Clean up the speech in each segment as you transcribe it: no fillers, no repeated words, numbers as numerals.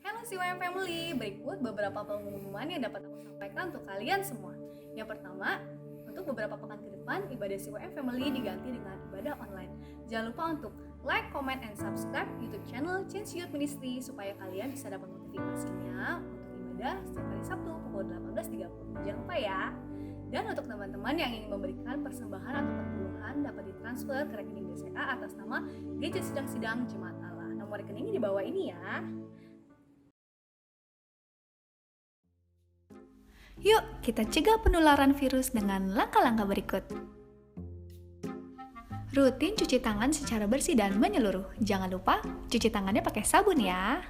Halo CYM Family, berikut beberapa pengumuman yang dapat aku sampaikan untuk kalian semua. Yang pertama, untuk beberapa pekan ke depan, ibadah CYM Family diganti dengan ibadah online. Jangan lupa untuk like, comment, and subscribe YouTube channel Change Youth Ministry supaya kalian bisa dapat notifikasinya untuk ibadah setiap hari Sabtu pukul 18.30. Jangan lupa ya. Dan untuk teman-teman yang ingin memberikan persembahan atau perpuluhan dapat ditransfer ke rekening BCA atas nama Gereja Sidang-Sidang Jemaat Allah. Nomor rekeningnya di bawah ini ya. Yuk, kita cegah penularan virus dengan langkah-langkah berikut. Rutin cuci tangan secara bersih dan menyeluruh. Jangan lupa cuci tangannya pakai sabun ya.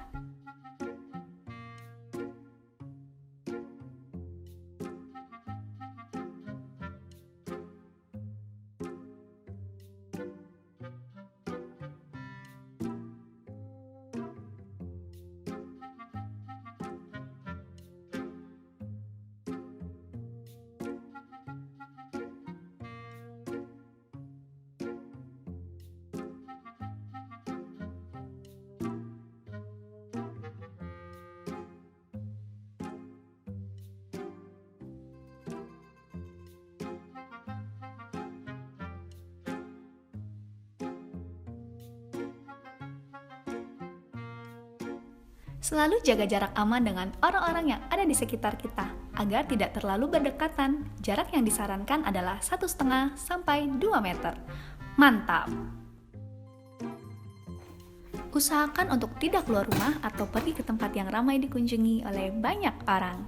Selalu jaga jarak aman dengan orang-orang yang ada di sekitar kita, agar tidak terlalu berdekatan. Jarak yang disarankan adalah 1,5 sampai 2 meter. Mantap! Usahakan untuk tidak keluar rumah atau pergi ke tempat yang ramai dikunjungi oleh banyak orang.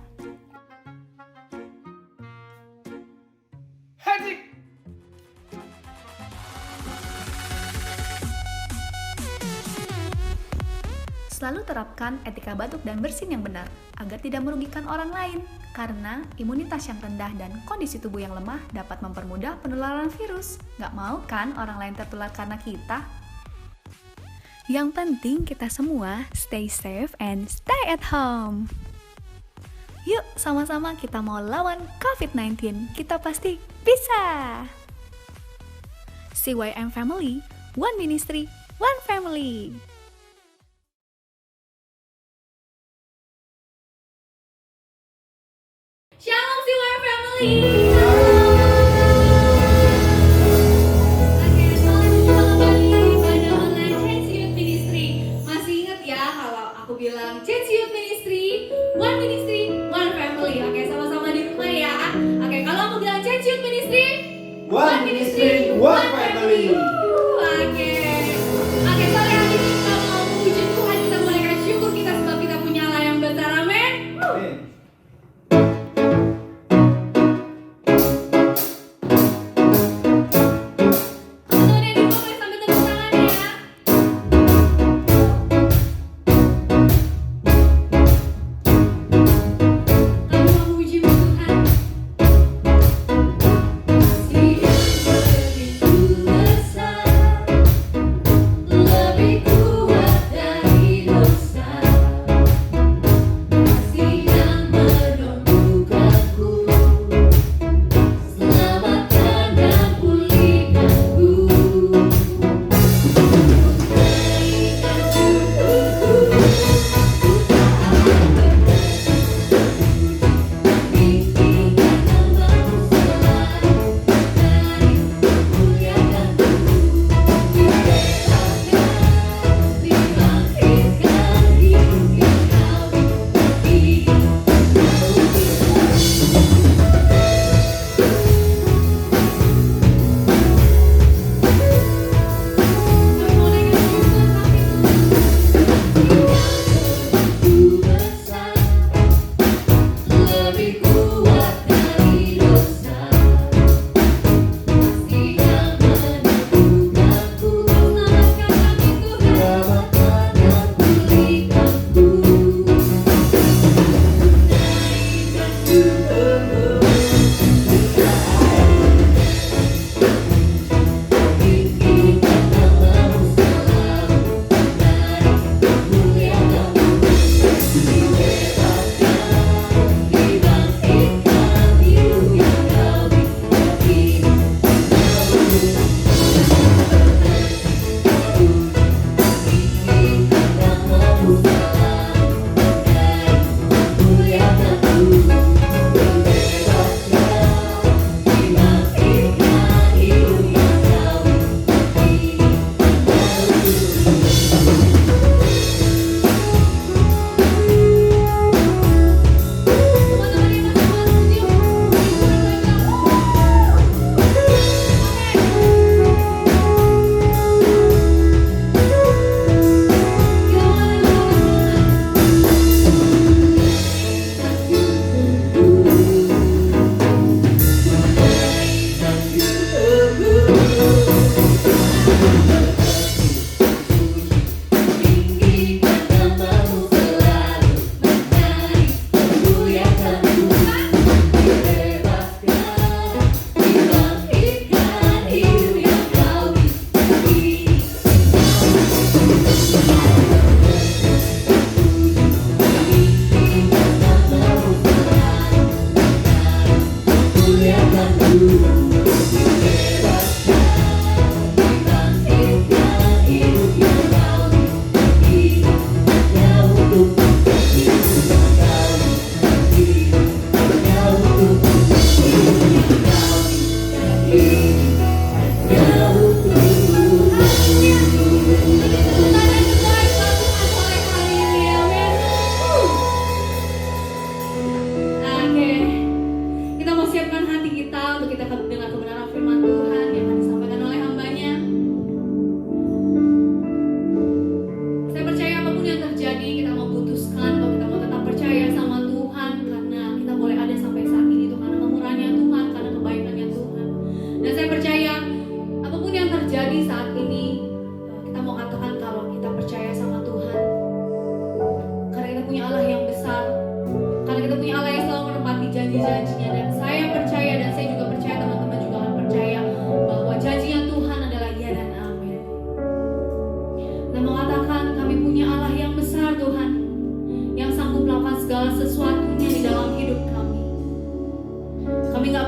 Selalu terapkan etika batuk dan bersin yang benar, agar tidak merugikan orang lain, karena imunitas yang rendah dan kondisi tubuh yang lemah dapat mempermudah penularan virus. Gak mau kan orang lain tertular karena kita? Yang penting kita semua stay safe and stay at home. Yuk, sama-sama kita mau lawan COVID-19. Kita pasti bisa! CYM Family, One Ministry, One Family. Shalom CYM Family! Bilang Change Youth Ministry, One Ministry, One Family. Oke, sama-sama di rumah ya. Oke, kalau aku bilang Change Youth Ministry, One Ministry, One Family. Oke, sore hari ini kita mau memuji Tuhan, kita menaikkan syukur kita sebab kita punya Allah yang besar. Amin. Teman-teman yang di rumah boleh sambil tepuk tangan ya. Kami memuji Tuhan. Kasih yang begitu besar.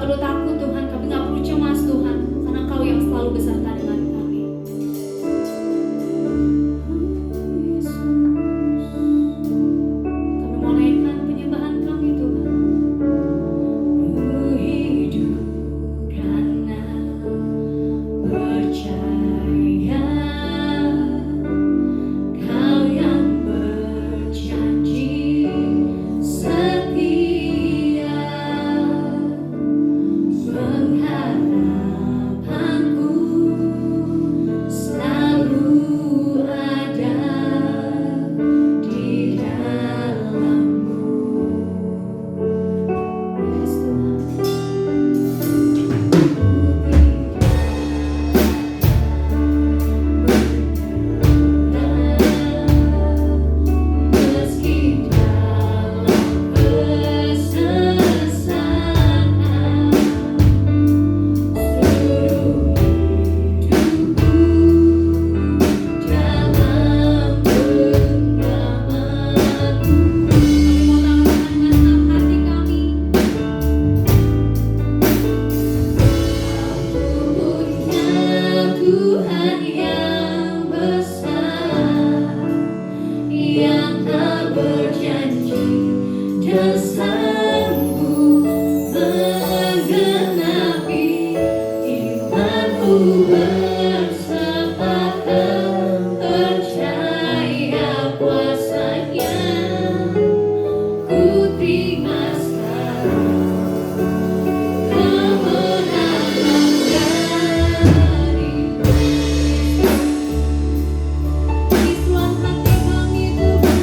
perlu takut Tuhan, kami nggak perlu cemas Tuhan, karena Kau yang selalu beserta dengan kami. Kami mau naikkan penyembahan kami Tuhan. Ku hidup karena percaya Kau yang berjanji setia, pengharapanku selalu ada di dalam-Mu. Yes, Tuhan. Meski dalam kesesatan, seluruh hidupku dalam genggamanmu. Kami mau taruhkan hati kami. Punya Tuhan yang besar, yang tak berjanji dan sanggup menggenapi imanku, bersepakat percaya kuasa-Nya. Ku terima sekarang kemenangan dari Tuhan. Hati kami Tuhan,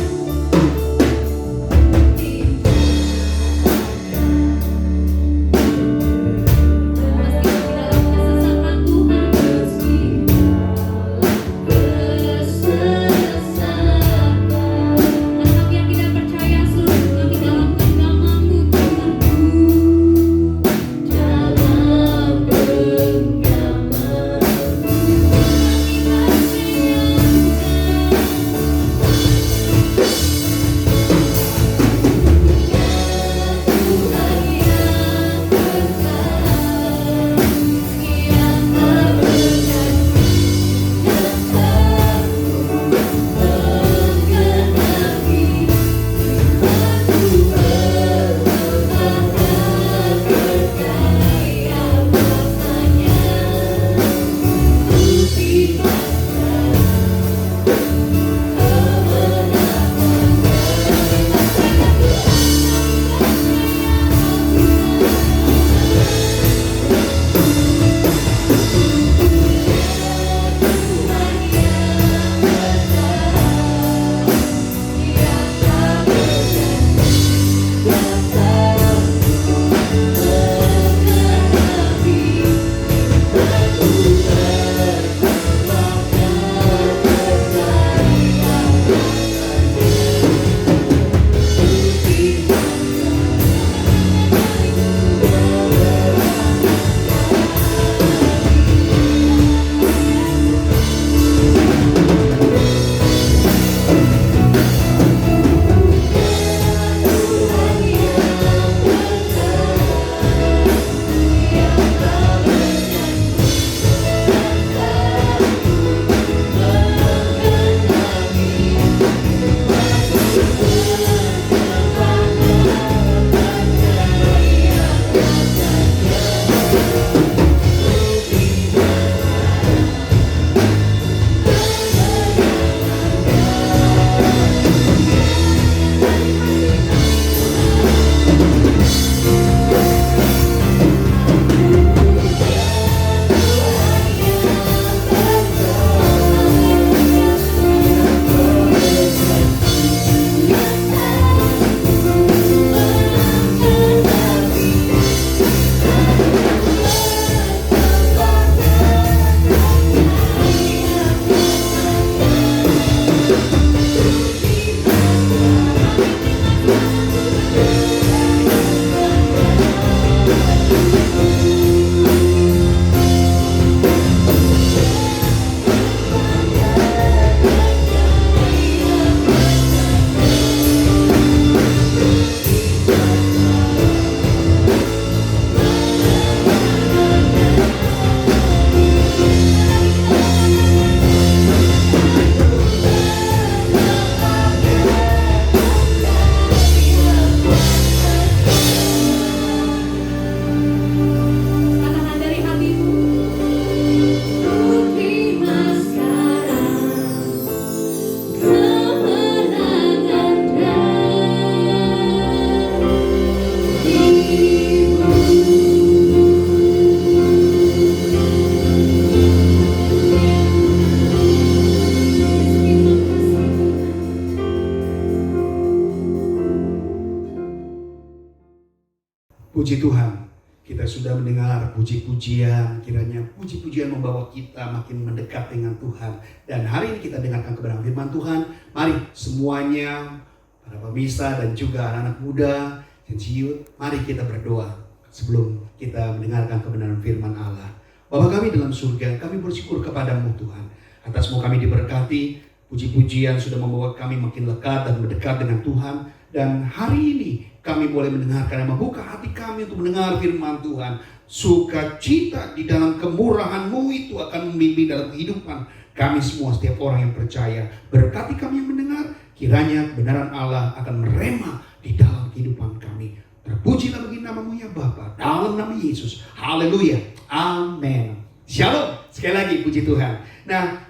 Puji Tuhan, kita sudah mendengar puji-pujian. Kiranya puji-pujian membawa kita makin mendekat dengan Tuhan. Dan hari ini kita dengarkan kebenaran firman Tuhan. Mari semuanya, para pemirsa dan juga anak-anak muda, Sensiut, mari kita berdoa sebelum kita mendengarkan kebenaran firman Allah. Bapa kami dalam surga, kami bersyukur kepadamu Tuhan. Atas mau kami diberkati, puji-pujian sudah membawa kami makin lekat dan mendekat dengan Tuhan. Dan hari ini kami boleh mendengarkan dan membuka hati kami untuk mendengar firman Tuhan. Sukacita di dalam kemurahan-Mu itu akan membimbing dalam kehidupan kami semua, setiap orang yang percaya. Berkati kami yang mendengar, kiranya kebenaran Allah akan merema di dalam kehidupan kami. Terpujilah bagi nama-Mu ya Bapa, dalam nama Yesus. Haleluya. Amin. Shalom. Sekali lagi puji Tuhan. Nah,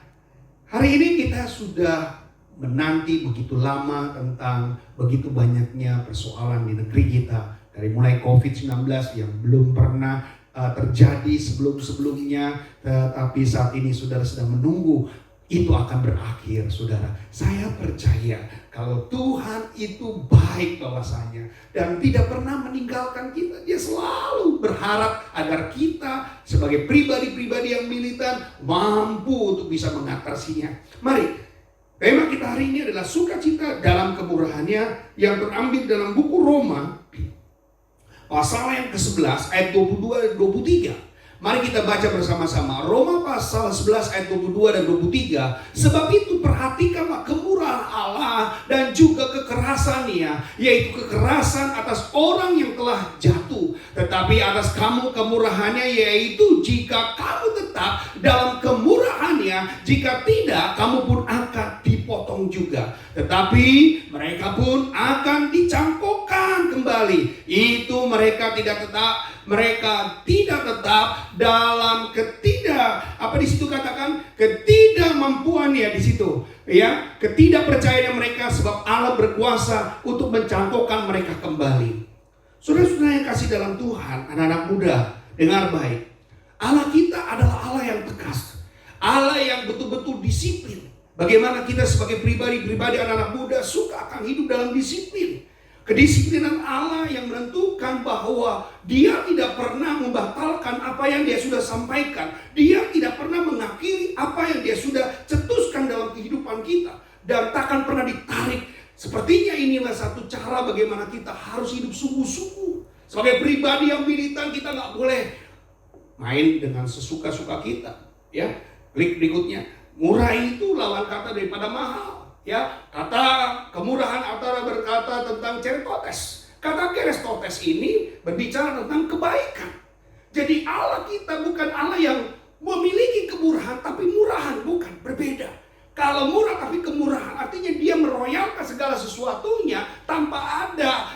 hari ini kita sudah menanti begitu lama tentang begitu banyaknya persoalan di negeri kita. Dari mulai COVID-19 yang belum pernah terjadi sebelum-sebelumnya. Tapi saat ini saudara sedang menunggu itu akan berakhir, saudara. Saya percaya kalau Tuhan itu baik bahwasanya dan tidak pernah meninggalkan kita. Dia selalu berharap agar kita sebagai pribadi-pribadi yang militan mampu untuk bisa mengatasinya. Mari, tema kita hari ini adalah sukacita dalam kemurahannya yang terambil dalam buku Roma pasal yang ke-11 ayat 22 dan 23. Mari kita baca bersama-sama Roma pasal 11 ayat 22 dan 23. Sebab itu perhatikanlah kemurahan Allah dan juga kekerasannya, yaitu kekerasan atas orang yang telah jatuh, tetapi atas kamu kemurahannya, yaitu jika kamu tetap dalam kemurahannya, jika tidak kamu pun akan dipotong juga. Tetapi mereka pun akan dicangkokkan kembali. Itu mereka tidak tetap dalam ketidakmampuannya di situ, ya, ketidakpercayaan mereka, sebab Allah berkuasa untuk mencangkokkan mereka kembali. Saudara-saudara yang kasih dalam Tuhan, anak-anak muda, dengar baik. Allah kita adalah Allah yang tegas, Allah yang betul-betul disiplin. Bagaimana kita sebagai pribadi-pribadi anak-anak muda suka akan hidup dalam disiplin. Kedisiplinan Allah yang menentukan bahwa Dia tidak pernah membatalkan apa yang Dia sudah sampaikan. Dia tidak pernah mengakhiri apa yang Dia sudah cetuskan dalam kehidupan kita. Dan takkan pernah ditarik. Sepertinya inilah satu cara bagaimana kita harus hidup sungguh-sungguh. Sebagai pribadi yang militan, kita nggak boleh main dengan sesuka-suka kita. Ya, klik berikutnya. Murah itu lawan kata daripada mahal. Ya, kata kemurahan antara berkata tentang kerstotes. Kata kerstotes ini berbicara tentang kebaikan. Jadi Allah kita bukan Allah yang memiliki kemurahan tapi murahan, bukan, berbeda. Kalau murah tapi kemurahan artinya Dia meroyalkan segala sesuatunya tanpa ada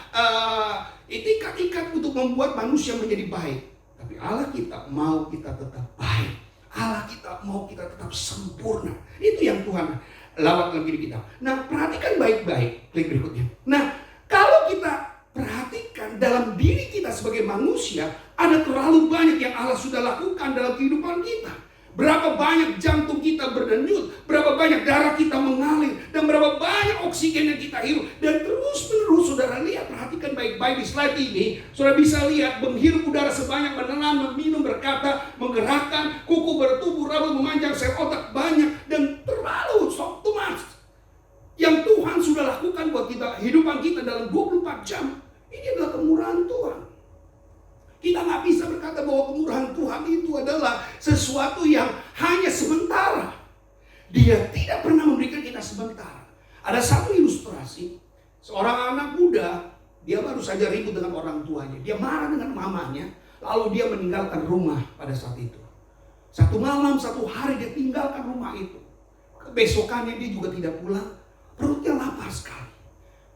ikat-ikat untuk membuat manusia menjadi baik. Tapi Allah kita mau kita tetap baik. Allah kita mau kita tetap sempurna. Itu yang Tuhan lawat dalam diri kita. Nah, perhatikan baik-baik. Klik berikutnya. Nah, kalau kita perhatikan dalam diri kita sebagai manusia, ada terlalu banyak yang Allah sudah lakukan dalam kehidupan kita. Berapa banyak jantung kita berdenyut, berapa banyak darah kita mengalir, dan berapa banyak oksigen yang kita hirup. Dan terus-menerus, saudara lihat, perhatikan baik-baik di slide ini. Saudara bisa lihat, menghirup udara sebanyak, menelan, meminum, berkata, menggerakkan, kuku bertumbuh, rambut memanjang, sel otak banyak, dan terlalu too much. Yang Tuhan sudah lakukan buat kita, kehidupan kita dalam 24 jam. Ini adalah kemurahan Tuhan. Kita nggak bisa berkata bahwa kemurahan Tuhan itu adalah sesuatu yang hanya sementara. Dia tidak pernah memberikan kita sementara. Ada satu ilustrasi, seorang anak muda, dia baru saja ribut dengan orang tuanya. Dia marah dengan mamanya, lalu dia meninggalkan rumah pada saat itu. Satu malam, satu hari dia tinggalkan rumah itu. Kebesokannya dia juga tidak pulang, perutnya lapar sekali.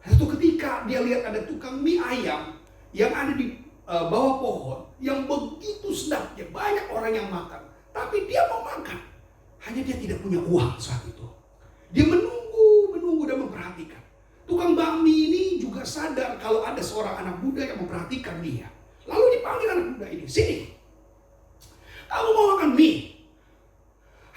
Satu ketika dia lihat ada tukang mie ayam yang ada di bawah pohon yang begitu sedapnya, banyak orang yang makan, tapi dia mau makan, hanya dia tidak punya uang saat itu. Dia menunggu dan memperhatikan. Tukang bakmi ini juga sadar kalau ada seorang anak muda yang memperhatikan dia. Lalu dipanggil anak muda ini, sini, kamu mau makan mie?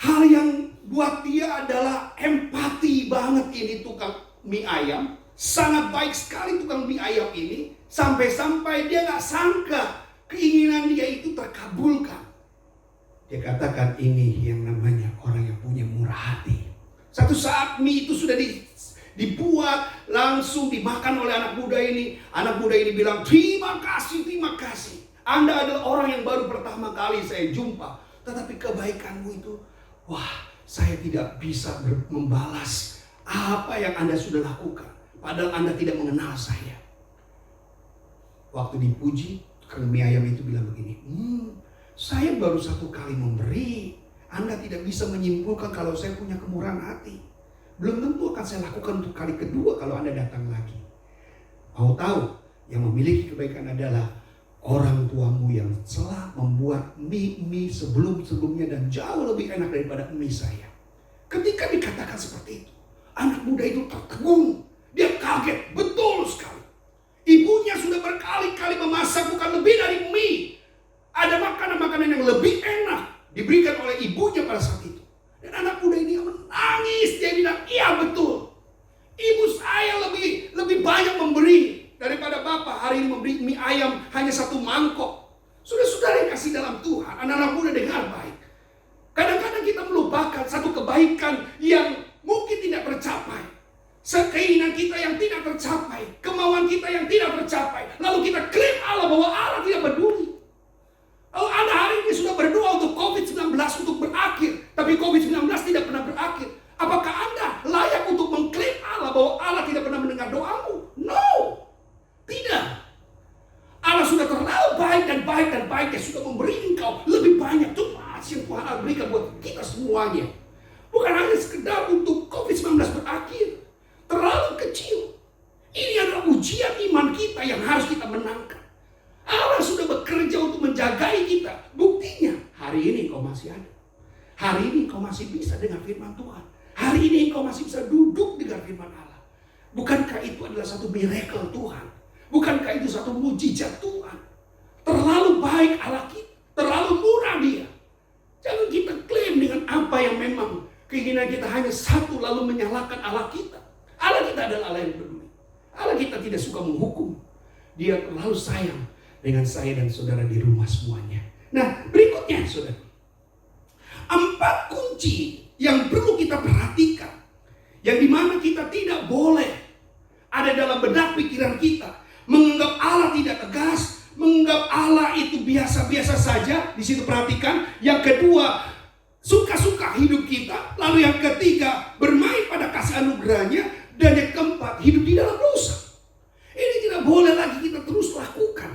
Hal yang buat dia adalah empati banget ini tukang mie ayam. Sangat baik sekali tukang mie ayam ini. Sampai-sampai dia gak sangka keinginan dia itu terkabulkan. Dia katakan ini yang namanya orang yang punya murah hati. Satu saat mie itu sudah dibuat, langsung dimakan oleh anak muda ini. Anak muda ini bilang, terima kasih, terima kasih. Anda adalah orang yang baru pertama kali saya jumpa. Tetapi kebaikanmu itu, wah, saya tidak bisa membalas apa yang Anda sudah lakukan. Padahal Anda tidak mengenal saya. Waktu dipuji, tukang mie ayam itu bilang begini, saya baru 1 kali memberi. Anda tidak bisa menyimpulkan kalau saya punya kemurahan hati. Belum tentu akan saya lakukan untuk kali kedua kalau Anda datang lagi. Mau tahu, yang memiliki kebaikan adalah orang tuamu yang telah membuat mie sebelum-sebelumnya dan jauh lebih enak daripada mie saya. Ketika dikatakan seperti itu, anak muda itu tertegun. Dia kaget, betul sekali. Ibunya sudah berkali-kali memasak bukan lebih dari mie. Ada makanan-makanan yang lebih enak diberikan oleh ibunya pada saat itu. Dan anak muda ini menangis. Dia bilang, iya betul. Ibu saya lebih banyak memberi daripada bapak. Hari ini memberi mie ayam hanya 1 mangkok. Saudara-saudara yang kasih dalam Tuhan, anak-anak muda dengar baik. Kadang-kadang kita melupakan satu kebaikan yang mungkin tidak tercapai. Keinginan kita yang tidak tercapai. Kemauan kita yang tidak tercapai. Lalu kita klaim Allah bahwa Allah tidak peduli. Lalu Anda hari ini sudah berdoa untuk COVID-19 untuk berakhir. Tapi COVID-19 tidak pernah berakhir. Apakah Anda layak untuk mengklaim Allah bahwa Allah tidak pernah mendengar doamu? No. Tidak. Allah sudah terlalu baik dan baik dan baik. Dia sudah memberi engkau lebih banyak tugas yang Tuhan Allah berikan buat kita semuanya. Bukan hanya sekedar untuk COVID-19 berakhir. Terlalu kecil. Ini adalah ujian iman kita yang harus kita menangkan. Allah sudah bekerja untuk menjagai kita. Buktinya, hari ini engkau masih ada. Hari ini engkau masih bisa dengar firman Tuhan. Hari ini engkau masih bisa duduk dengar firman Allah. Bukankah itu adalah satu miracle Tuhan? Bukankah itu satu mujizat Tuhan? Terlalu baik Allah kita. Terlalu murah Dia. Jangan kita klaim dengan apa yang memang keinginan kita hanya satu lalu menyalahkan Allah kita. Allah kita adalah Allah yang peduli. Allah kita tidak suka menghukum. Dia terlalu sayang dengan saya dan saudara di rumah semuanya. Nah, berikutnya saudara. 4 kunci yang perlu kita perhatikan. Yang dimana kita tidak boleh ada dalam benak pikiran kita. Menganggap Allah tidak tegas. Menganggap Allah itu biasa-biasa saja. Di situ perhatikan. Yang kedua, suka-suka hidup kita. Lalu yang ketiga, bermain pada kasih anugerahnya. Dan yang keempat, hidup di dalam dosa. Ini tidak boleh lagi kita terus lakukan.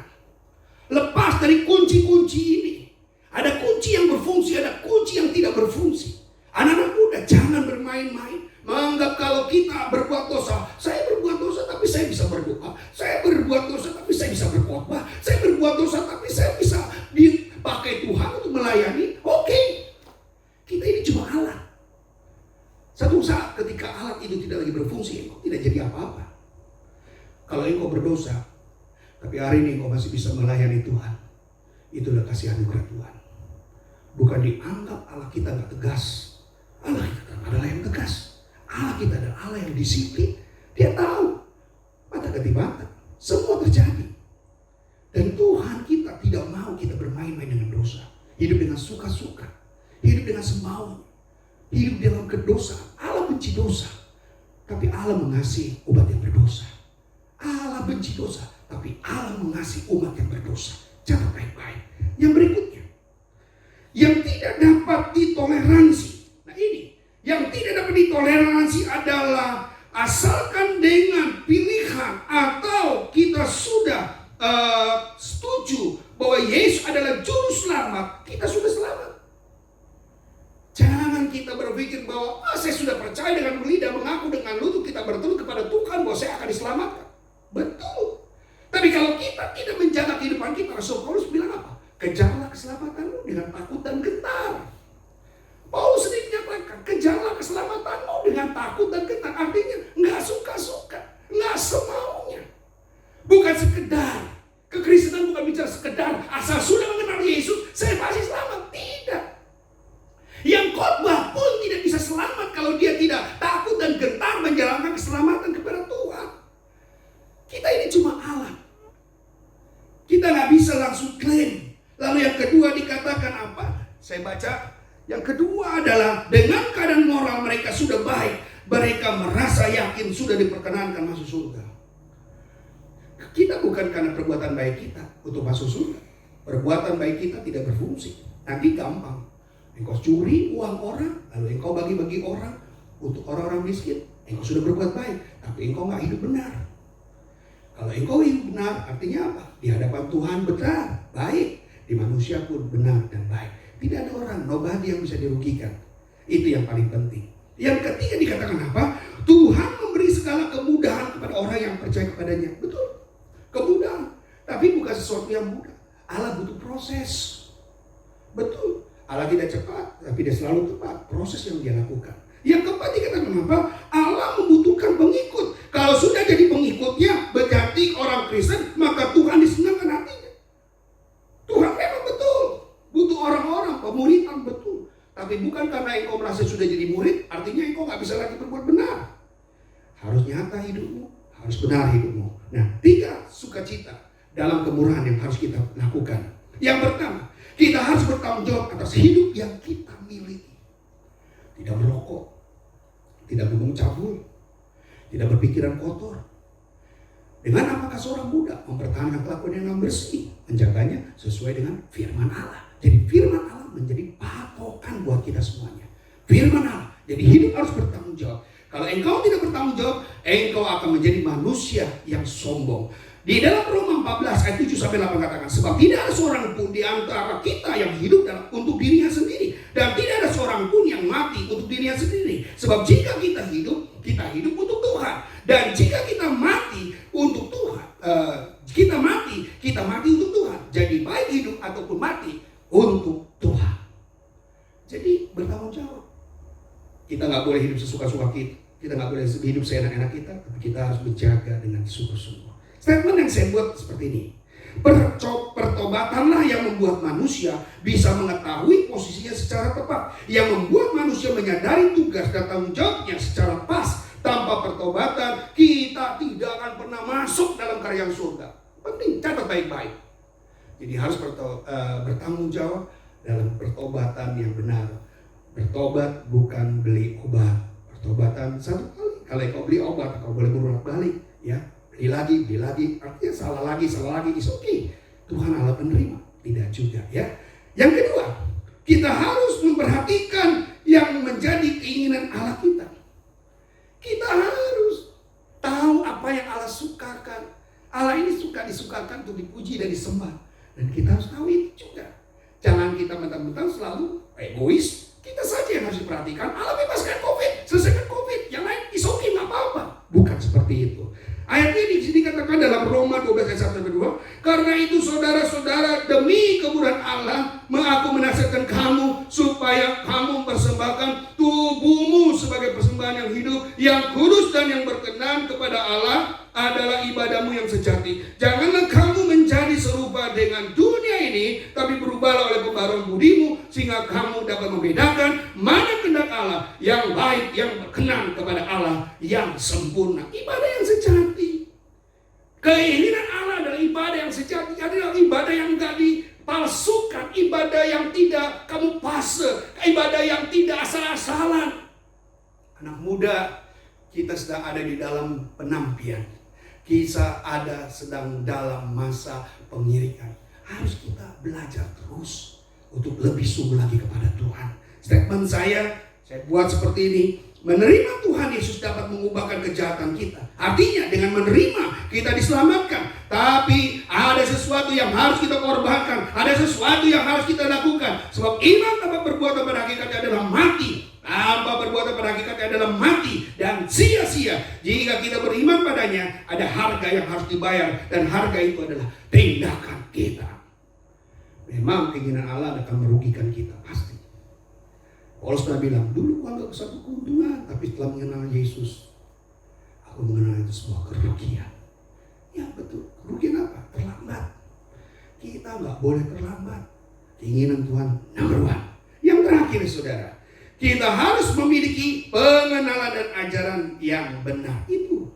Lepas dari kunci-kunci ini. Ada kunci yang berfungsi, ada kunci yang tidak berfungsi. Anak-anak muda jangan bermain-main. Menganggap kalau kita berbuat dosa. Saya berbuat dosa tapi saya bisa berdoa. Saya berbuat dosa tapi saya bisa berkhotbah. Saya berbuat dosa tapi saya bisa dipakai Tuhan untuk melayani. Oke. Kita ini cuma alat. Satu saat ketika alat itu tidak lagi berfungsi, engkau tidak jadi apa-apa. Kalau engkau berdosa, tapi hari ini engkau masih bisa melayani Tuhan, itulah kasih anugerah Tuhan. Bukan dianggap Allah kita gak tegas. Allah kita adalah yang tegas. Allah kita adalah Allah yang disiplin. Dia tahu mata keti mata, semua terjadi. Dan Tuhan kita tidak mau kita bermain-main dengan dosa. Hidup dengan suka-suka, hidup dengan semaunya. Hidup dalam kedosaan. Allah benci dosa, tapi Allah mengasihi umat yang berdosa. Allah benci dosa, tapi Allah mengasihi umat yang berdosa. Catat baik-baik. Yang berikutnya, yang tidak dapat ditoleransi. Nah ini, yang tidak dapat ditoleransi adalah asalkan dengan pilihan atau kita sudah setuju bahwa Yesus adalah juru selamat, kita sudah selamat. Jangan kita berpikir bahwa saya sudah percaya dengan lidah, mengaku dengan lutut, kita bertemu kepada Tuhan bahwa saya akan diselamatkan. Betul. Tapi kalau kita tidak menjaga kehidupan kita, Rasul Paulus bilang apa? Kejarlah keselamatanmu dengan takut dan gentar. Paulus sendiri menyatakan, kejarlah keselamatanmu dengan takut dan gentar. Artinya nggak suka-suka, nggak semaunya. Bukan sekedar kekristenan, bukan bicara sekedar asal sudah mengenal Yesus, saya pasti selamat. Tidak. Yang khotbah pun tidak bisa selamat kalau dia tidak takut dan gentar menjalankan keselamatan kepada Tuhan. Kita nggak bisa langsung klaim. Lalu yang kedua dikatakan apa? Saya baca. Yang kedua adalah dengan keadaan moral mereka sudah baik, mereka merasa yakin sudah diperkenankan masuk surga. Kita bukan karena perbuatan baik kita untuk masuk surga. Perbuatan baik kita tidak berfungsi. Nanti gampang. Engkau curi uang orang, lalu engkau bagi-bagi orang untuk orang-orang miskin. Engkau sudah berbuat baik, tapi engkau nggak hidup benar. Kalau engkau hidup benar, artinya apa? Di hadapan Tuhan benar, baik. Di manusia pun benar dan baik. Tidak ada orang, nobody yang bisa dirugikan. Itu yang paling penting. Yang ketiga dikatakan apa? Tuhan memberi segala kemudahan kepada orang yang percaya kepadanya. Betul, kemudahan. Tapi bukan sesuatu yang mudah. Allah butuh proses. Betul, Allah tidak cepat, tapi dia selalu tepat. Proses yang dia lakukan. Yang keempat dikatakan apa? Allah membutuhkan pengikut. Kalau sudah jadi pengikutnya, berarti orang Kristen, maka Tuhan disenangkan hatinya. Tuhan memang betul butuh orang-orang, pemuridan betul. Tapi bukan karena engkau merasa sudah jadi murid, artinya engkau gak bisa lagi berbuat benar. Harus nyata hidupmu, harus benar hidupmu. Nah, 3 sukacita dalam kemurahan yang harus kita lakukan. Yang pertama, kita harus bertanggung jawab atas hidup yang kita miliki. Tidak merokok, tidak minum cabul, tidak berpikiran kotor. Dengan apakah seorang muda mempertahankan kelakuan yang bersih, menjaganya sesuai dengan firman Allah. Jadi firman Allah menjadi patokan buat kita semuanya. Firman Allah. Jadi hidup harus bertanggung jawab. Kalau engkau tidak bertanggung jawab, engkau akan menjadi manusia yang sombong. Di dalam Roma 14 ayat 7 sampai 8 katakan, sebab tidak ada seorang pun di antara kita yang hidup untuk dirinya sendiri, dan tidak ada seorang pun yang mati untuk dirinya sendiri. Sebab jika kita hidup untuk Tuhan, dan jika kita mati untuk Tuhan, kita mati untuk Tuhan. Jadi baik hidup ataupun mati untuk Tuhan. Jadi bertanggung jawab. Kita nggak boleh hidup sesuka-suka kita. Kita nggak boleh hidup seenak-enak kita, tapi kita harus menjaga dengan sungguh-sungguh. Statement yang saya buat seperti ini. Pertobatanlah yang membuat manusia bisa mengetahui posisinya secara tepat, yang membuat manusia menyadari tugas dan tanggung jawabnya secara pas. Tanpa pertobatan kita tidak akan pernah masuk dalam kerajaan surga. Penting, catat baik-baik. Jadi harus bertanggung jawab dalam pertobatan yang benar. Bertobat bukan beli obat. Pertobatan satu kali. Kalau kau beli obat, kau boleh berulang balik, ya. Beli lagi, artinya salah lagi, it's okay. Tuhan Allah penerima, tidak juga, ya. Yang kedua, kita harus memperhatikan yang menjadi keinginan Allah kita. Kita harus tahu apa yang Allah sukakan. Allah ini disukakan untuk dipuji dan disembah. Dan kita harus tahu itu juga. Jangan kita mentang-mentang selalu egois. Kita saja yang harus diperhatikan. Allah bebaskan COVID, selesaikan COVID. Yang lain is okay, gak apa-apa. Bukan seperti itu. Ayat ini dikatakan dalam Roma 12 ayat 1-2. Karena itu saudara-saudara, demi kemurahan Allah, aku menasihatkan kamu supaya kamu persembahkan tubuhmu sebagai persembahan yang hidup, yang kudus dan yang berkenan kepada Allah adalah ibadahmu yang sejati. Janganlah kamu menjadi serupa dengan dunia ini, tapi berubahlah oleh pembaruan budimu, sehingga kamu dapat membedakan mana kehendak Allah yang baik, yang berkenan kepada Allah yang sempurna. Ibadah yang sejati. Keinginan Allah adalah ibadah yang sejati, adalah ibadah yang enggak dipalsukan, ibadah yang tidak kamu pase, ibadah yang tidak asal-asalan. Anak muda, kita sedang ada di dalam penampian. Kita ada sedang dalam masa pengirikan. Harus kita belajar terus untuk lebih sungguh lagi kepada Tuhan. Statement saya buat seperti ini. Menerima Tuhan Yesus dapat mengubahkan kejahatan kita. Artinya dengan menerima kita diselamatkan. Tapi ada sesuatu yang harus kita korbankan. Ada sesuatu yang harus kita lakukan. Sebab iman tanpa perbuatan pada hakikatnya adalah mati. Tanpa perbuatan pada hakikatnya adalah mati dan sia-sia. Jika kita beriman padanya, ada harga yang harus dibayar. Dan harga itu adalah tindakan kita. Memang keinginan Allah akan merugikan kita, pasti. Paulus pernah bilang, dulu aku anggap satu keuntungan, tapi setelah mengenal Yesus, aku mengenal itu sebuah kerugian. Ya betul, kerugian apa? Terlambat. Kita nggak boleh terlambat. Keinginan Tuhan nomor 1. Yang terakhir saudara, kita harus memiliki pengenalan dan ajaran yang benar. Itu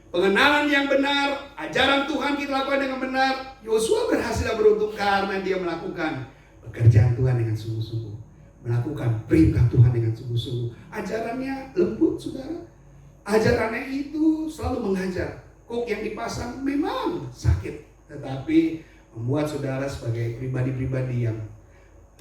pengenalan yang benar, ajaran Tuhan kita lakukan dengan benar. Yosua berhasil dan beruntung karena dia melakukan pekerjaan Tuhan dengan sungguh-sungguh, melakukan perintah Tuhan dengan sungguh-sungguh. Ajarannya lembut, saudara. Ajarannya itu selalu mengajar. Kok yang dipasang memang sakit, tetapi membuat saudara sebagai pribadi-pribadi yang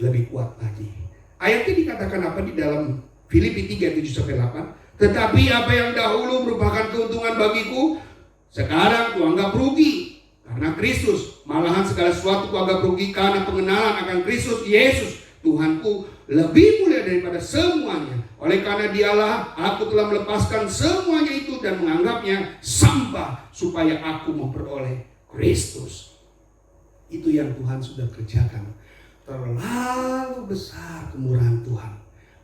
lebih kuat lagi. Ayatnya dikatakan apa di dalam Filipi 3:7-8? Tetapi apa yang dahulu merupakan keuntungan bagiku, sekarang kuanggap rugi karena Kristus. Malahan segala sesuatu kuanggap rugi karena pengenalan akan Kristus Yesus Tuhanku lebih mulia daripada semuanya. Oleh karena dialah aku telah melepaskan semuanya itu dan menganggapnya sampah supaya aku memperoleh Kristus. Itu yang Tuhan sudah kerjakan. Terlalu besar kemurahan Tuhan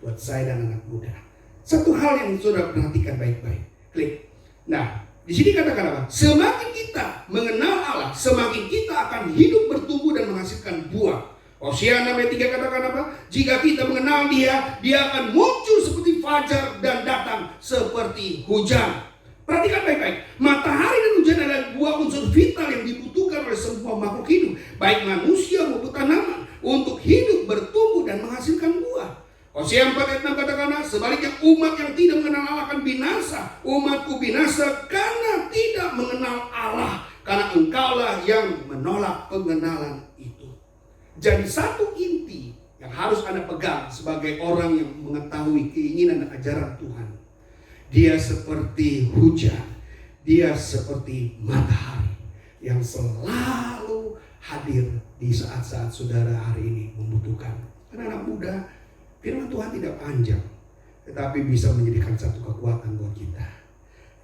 buat saya dan anak muda. Satu hal yang sudah perhatikan baik-baik. Klik. Nah, di sini katakan apa? Semakin kita mengenal Allah, semakin kita akan hidup bertumbuh dan menghasilkan buah. Hosea 6:3 katakan apa? Jika kita mengenal Dia, Dia akan muncul seperti fajar dan datang seperti hujan. Perhatikan baik-baik. Matahari dan hujan adalah dua unsur vital yang dibutuhkan oleh semua makhluk hidup, baik manusia maupun tanaman, untuk hidup, bertumbuh dan menghasilkan buah. Hosea 4:6 katakan, sebaliknya umat yang tidak mengenal Allah akan binasa. Umatku binasa karena tidak mengenal Allah, karena engkaulah yang menolak pengenalan itu. Jadi satu inti yang harus Anda pegang sebagai orang yang mengetahui keinginan dan ajaran Tuhan. Dia seperti hujan, dia seperti matahari yang selalu hadir di saat-saat saudara hari ini membutuhkan. Karena anak muda, firman Tuhan tidak panjang, tetapi bisa menjadikan satu kekuatan buat kita.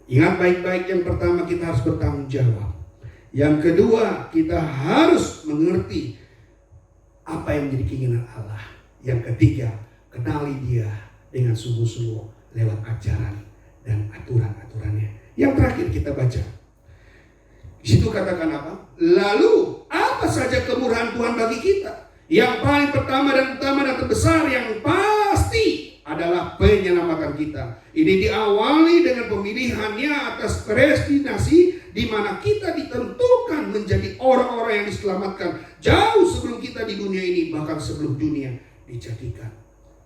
Ingat baik-baik, yang pertama kita harus bertanggung jawab. Yang kedua, kita harus mengerti apa yang menjadi keinginan Allah. Yang ketiga, kenali Dia dengan sungguh-sungguh lewat ajaran dan aturan-aturannya. Yang terakhir kita baca. Di situ katakan apa? Lalu apa saja kemurahan Tuhan bagi kita? Yang paling pertama dan utama dan terbesar yang pasti adalah penyelamatan kita. Ini diawali dengan pemilihannya atas predestinasi, di mana kita ditentukan menjadi orang-orang yang diselamatkan jauh sebelum kita di dunia ini, bahkan sebelum dunia dijadikan.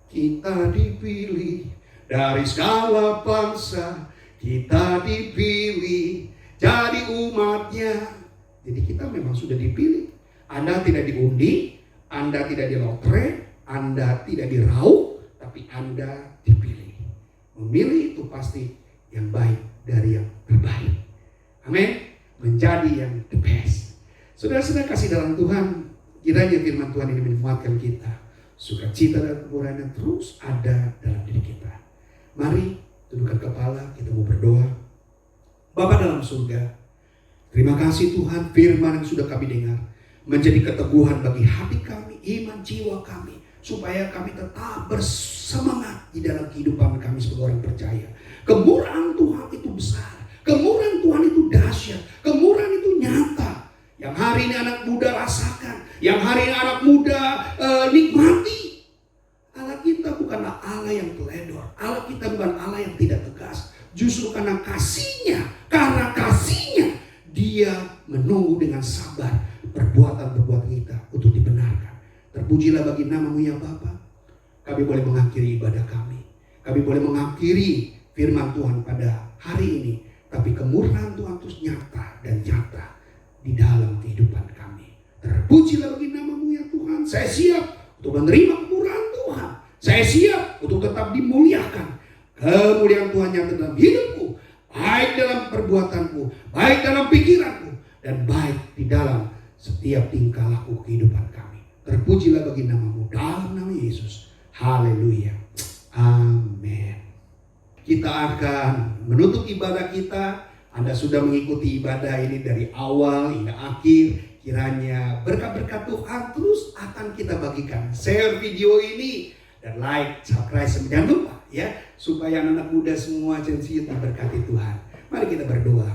Kita dipilih dari segala bangsa, kita dipilih jadi umatnya. Jadi kita memang sudah dipilih. Anda tidak diundi, Anda tidak di lotre, Anda tidak diraup, tapi Anda dipilih. Memilih itu pasti yang baik dari yang terbaik. Amin. Menjadi yang the best. Saudara-saudara kasih dalam Tuhan, kiranya firman Tuhan ini menguatkan kita. Sukacita dan kemurahan yang terus ada dalam diri kita. Mari tundukkan kepala, kita mau berdoa. Bapa dalam surga, terima kasih Tuhan, firman yang sudah kami dengar menjadi keteguhan bagi hati kami, iman jiwa kami, supaya kami tetap bersemangat di dalam kehidupan kami sebagai orang percaya. Kemurahan Tuhan itu besar, kemurahan Tuhan itu dahsyat, kemurahan itu nyata. Yang hari ini anak muda rasakan, yang hari ini anak muda nikmati. Allah kita bukanlah Allah yang teledor, Allah kita bukan Allah yang tidak tegas. Justru karena kasihnya Dia menunggu dengan sabar perbuatan-perbuatan kita untuk dibenarkan. Terpujilah bagi nama-Mu ya Bapa. Kami boleh mengakhiri ibadah kami. Kami boleh mengakhiri firman Tuhan pada hari ini. Tapi kemurahan Tuhan terus nyata dan nyata di dalam kehidupan kami. Terpujilah bagi nama-Mu ya Tuhan. Saya siap untuk menerima kemurahan Tuhan. Saya siap untuk tetap dimuliakan. Kemuliaan Tuhan yang dalam hidupku, baik dalam perbuatanku, baik dalam pikiranku, dan baik di dalam setiap tingkah laku kehidupan kami. Terpujilah bagi nama-Mu dalam nama Yesus. Haleluya. Amin. Kita akan menutup ibadah kita. Anda sudah mengikuti ibadah ini dari awal hingga akhir. Kiranya berkat-berkat Tuhan terus akan kita bagikan. Share video ini dan like, subscribe, jangan lupa ya, supaya anak-anak muda semua censiut diberkati Tuhan. Mari kita berdoa.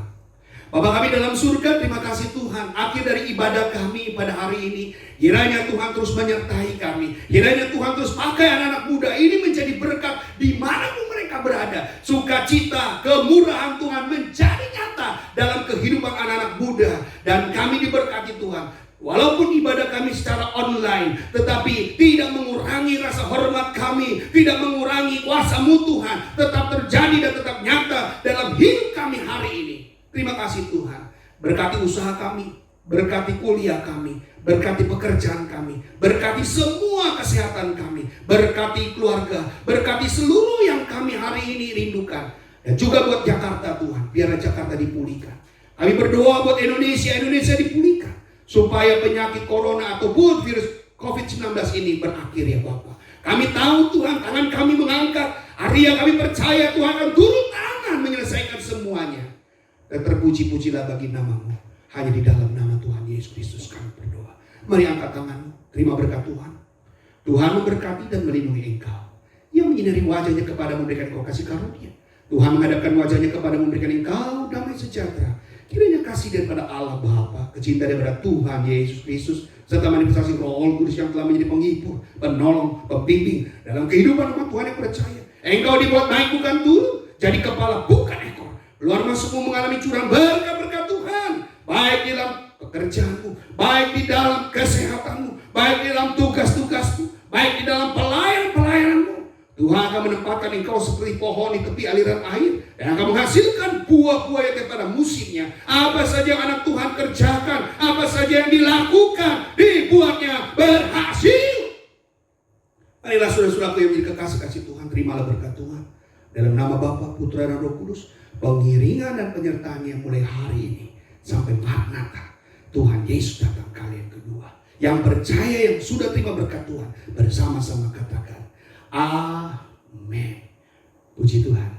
Bapa kami dalam surga, terima kasih Tuhan. Akhir dari ibadah kami pada hari ini, kiranya Tuhan terus menyertai kami. Kiranya Tuhan terus pakai anak-anak muda ini menjadi berkat dimanapun mereka berada. Sukacita, kemurahan Tuhan menjadi nyata dalam kehidupan anak-anak muda. Dan kami diberkati Tuhan. Walaupun ibadah kami secara online, tetapi tidak mengurangi rasa hormat kami, tidak mengurangi kuasa-Mu Tuhan, tetap terjadi dan tetap nyata dalam hidup kami hari ini. Terima kasih Tuhan. Berkati usaha kami, berkati kuliah kami, berkati pekerjaan kami, berkati semua kesehatan kami, berkati keluarga, berkati seluruh yang kami hari ini rindukan. Dan juga buat Jakarta Tuhan, biarlah Jakarta dipulihkan. Kami berdoa buat Indonesia dipulihkan. Supaya penyakit corona ataupun virus COVID-19 ini berakhir ya Bapak. Kami tahu Tuhan, tangan kami mengangkat. Hari yang kami percaya Tuhan akan turun tangan menyelesaikan semuanya. Dan terpuji-pujilah bagi nama-Mu. Hanya di dalam nama Tuhan Yesus Kristus kami berdoa. Mari angkat tanganmu, terima berkat Tuhan. Tuhan memberkati dan melindungi engkau. Ia menyinari wajahnya kepada memberikan engkau kasih karunia. Tuhan menghadapkan wajahnya kepada memberikan engkau damai sejahtera. Kiranya kasih daripada Allah Bapa, kecintaan daripada Tuhan Yesus Kristus, serta manifestasi Roh Kudus yang telah menjadi penghibur, penolong, pembimbing dalam kehidupan umat Tuhan yang percaya. Engkau dibuat naik bukan turun, jadi kepala bukan ekor. Luar masukmu mengalami curahan berkat-berkat Tuhan, baik di dalam pekerjaanmu, baik di dalam kesehatanmu, baik di dalam tugas-tugasmu, baik di dalam pelayan-pelayananmu. Tuhan akan menempatkan engkau seperti pohon di tepi aliran air dan akan menghasilkan buah-buah yang pada musimnya. Apa saja yang anak Tuhan kerjakan, apa saja yang dilakukan, dibuatnya berhasil. Marilah saudara-saudaraku yang menjadi kekasih Tuhan, terimalah berkat Tuhan. Dalam nama Bapa, Putra dan Roh Kudus, pengiringan dan penyertaannya mulai hari ini sampai Maranatha. Tuhan Yesus datang kali yang kedua. Yang percaya yang sudah terima berkat Tuhan bersama-sama katakan Amin. Puji Tuhan.